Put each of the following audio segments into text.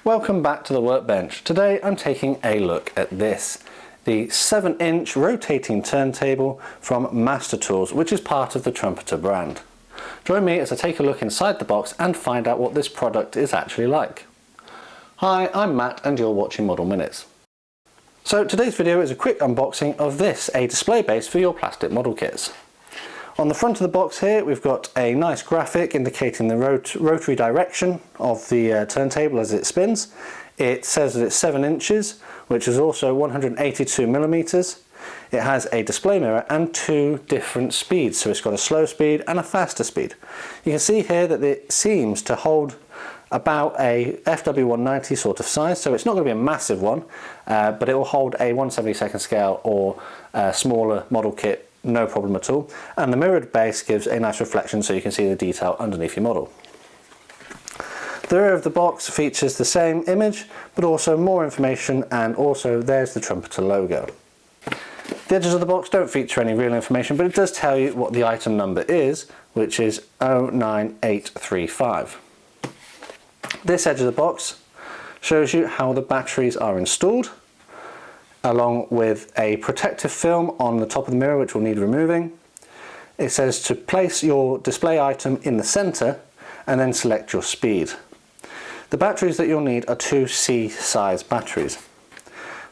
Welcome back to the workbench. Today I'm taking a look at this, the 7-inch rotating turntable from Master Tools, which is part of the Trumpeter brand. Join me as I take a look inside the box and find out what this product is actually like. Hi, I'm Matt and you're watching Model Minutes. So today's video is a quick unboxing of this, a display base for your plastic model kits. On the front of the box here we've got a nice graphic indicating the rotary direction of the turntable as it spins. It says that it's 7 inches, which is also 182 millimeters. It has a display mirror and 2 different speeds, so it's got a slow speed and a faster speed. You can see here that it seems to hold about a FW190 sort of size, so it's not going to be a massive one, but it will hold a 1/72 scale or a smaller model kit, no problem at all. And the mirrored base gives a nice reflection so you can see the detail underneath your model. The rear of the box features the same image, but also more information, and also there's the Trumpeter logo. The edges of the box don't feature any real information, but it does tell you what the item number is, which is 09835. This edge of the box shows you how the batteries are installed, along with a protective film on the top of the mirror which will need removing. It says to place your display item in the center and then select your speed. The batteries that you'll need are 2 C size batteries.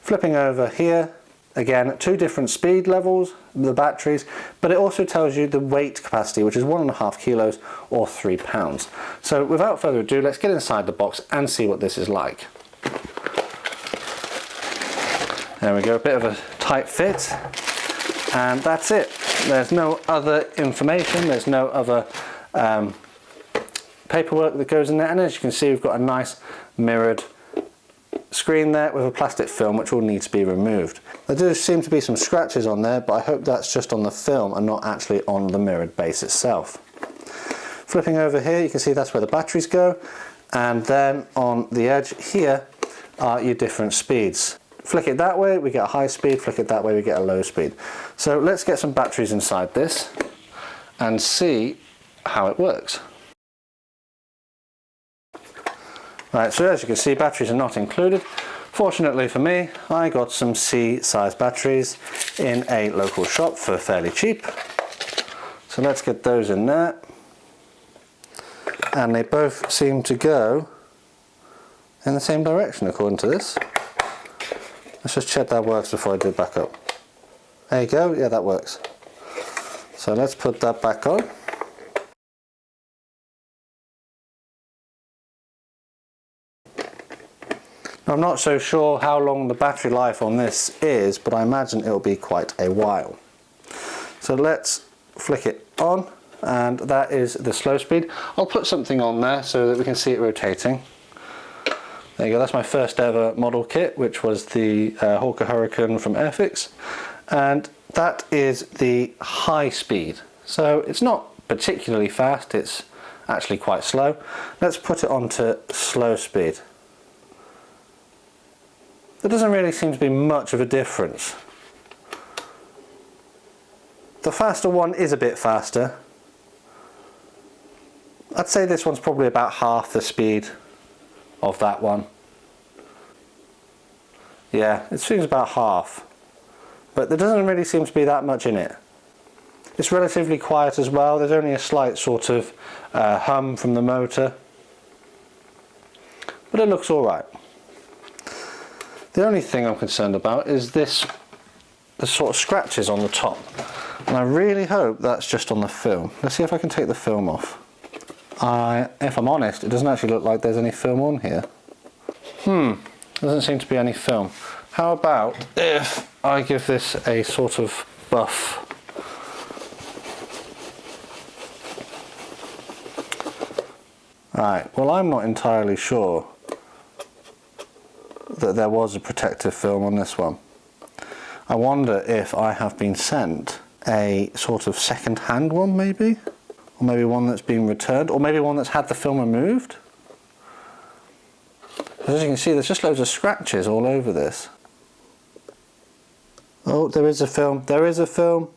Flipping over here, again 2 different speed levels, the batteries, but it also tells you the weight capacity, which is 1.5 kilos or 3 pounds. So without further ado, let's get inside the box and see what this is like. There we go, a bit of a tight fit, and that's it. There's no other information, there's no other paperwork that goes in there, and as you can see we've got a nice mirrored screen there with a plastic film which will need to be removed. There do seem to be some scratches on there, but I hope that's just on the film and not actually on the mirrored base itself. Flipping over here you can see that's where the batteries go, and then on the edge here are your different speeds. Flick it that way, we get a high speed, flick it that way, we get a low speed. So let's get some batteries inside this and see how it works. Right, so as you can see, batteries are not included. Fortunately for me, I got some C-size batteries in a local shop for fairly cheap. So let's get those in there. And they both seem to go in the same direction according to this. Let's just check that works before I do it back up. There you go, yeah, that works. So let's put that back on. Now, I'm not so sure how long the battery life on this is, but I imagine it'll be quite a while. So let's flick it on, and that is the slow speed. I'll put something on there so that we can see it rotating. There you go, that's my first ever model kit, which was the Hawker Hurricane from Airfix, and that is the high speed. So it's not particularly fast, it's actually quite slow. Let's put it onto slow speed. There doesn't really seem to be much of a difference. The faster one is a bit faster. I'd say this one's probably about half the speed of that one. Yeah, it seems about half, but there doesn't really seem to be that much in it. It's relatively quiet as well. There's only a slight sort of hum from the motor, but it looks alright. The only thing I'm concerned about is the sort of scratches on the top, and I really hope that's just on the film. Let's see if I can take the film off. If I'm honest, it doesn't actually look like there's any film on here. Doesn't seem to be any film. How about if I give this a sort of buff? Right, well, I'm not entirely sure that there was a protective film on this one. I wonder if I have been sent a sort of second-hand one, maybe? Or maybe one that's been returned, or maybe one that's had the film removed. As you can see, there's just loads of scratches all over this. Oh, there is a film, there is a film.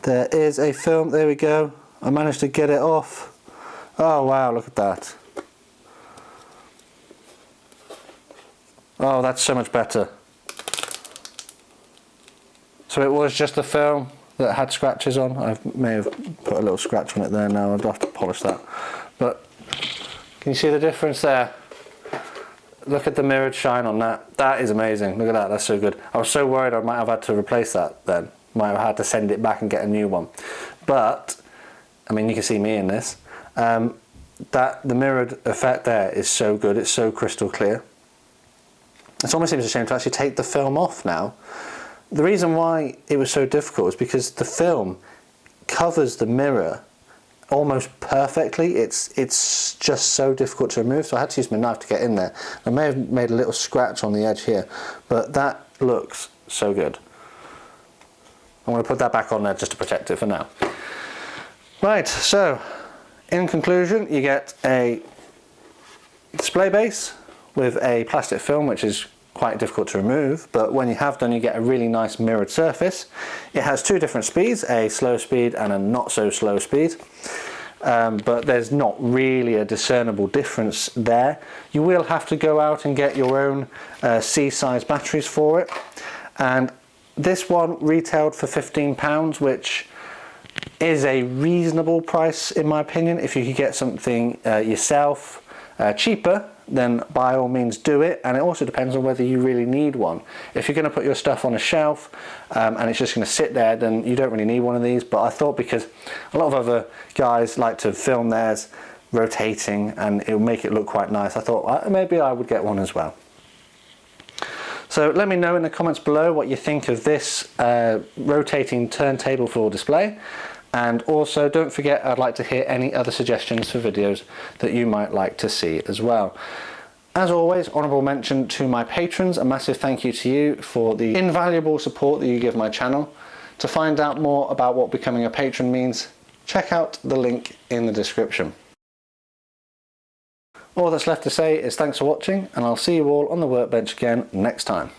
There is a film, there we go. I managed to get it off. Oh wow, look at that. Oh, that's so much better. So it was just the film that had scratches on. I may have put a little scratch on it there now. I'd have to polish that. But can you see the difference there? Look at the mirrored shine on that. That is amazing. Look at that, that's so good. I was so worried I might have had to replace that then. Might have had to send it back and get a new one. But, I mean, you can see me in this. The mirrored effect there is so good. It's so crystal clear. It almost seems a shame to actually take the film off now. The reason why it was so difficult is because the film covers the mirror almost perfectly. It's just so difficult to remove, so I had to use my knife to get in there. I may have made a little scratch on the edge here, but that looks so good. I'm going to put that back on there just to protect it for now. Right, so in conclusion, you get a display base with a plastic film, which is quite difficult to remove, but when you have done, you get a really nice mirrored surface. It has two different speeds, a slow speed and a not so slow speed, but there's not really a discernible difference there. You will have to go out and get your own C-size batteries for it, and this one retailed for £15, which is a reasonable price in my opinion. If you could get something yourself cheaper, then by all means do it, and it also depends on whether you really need one. If you're going to put your stuff on a shelf and it's just going to sit there, then you don't really need one of these. But I thought, because a lot of other guys like to film theirs rotating and it'll make it look quite nice, I thought maybe I would get one as well. So let me know in the comments below what you think of this rotating turntable for display. And also don't forget, I'd like to hear any other suggestions for videos that you might like to see as well. As always, honourable mention to my patrons. A massive thank you to you for the invaluable support that you give my channel. To find out more about what becoming a patron means, check out the link in the description. All that's left to say is thanks for watching, and I'll see you all on the workbench again next time.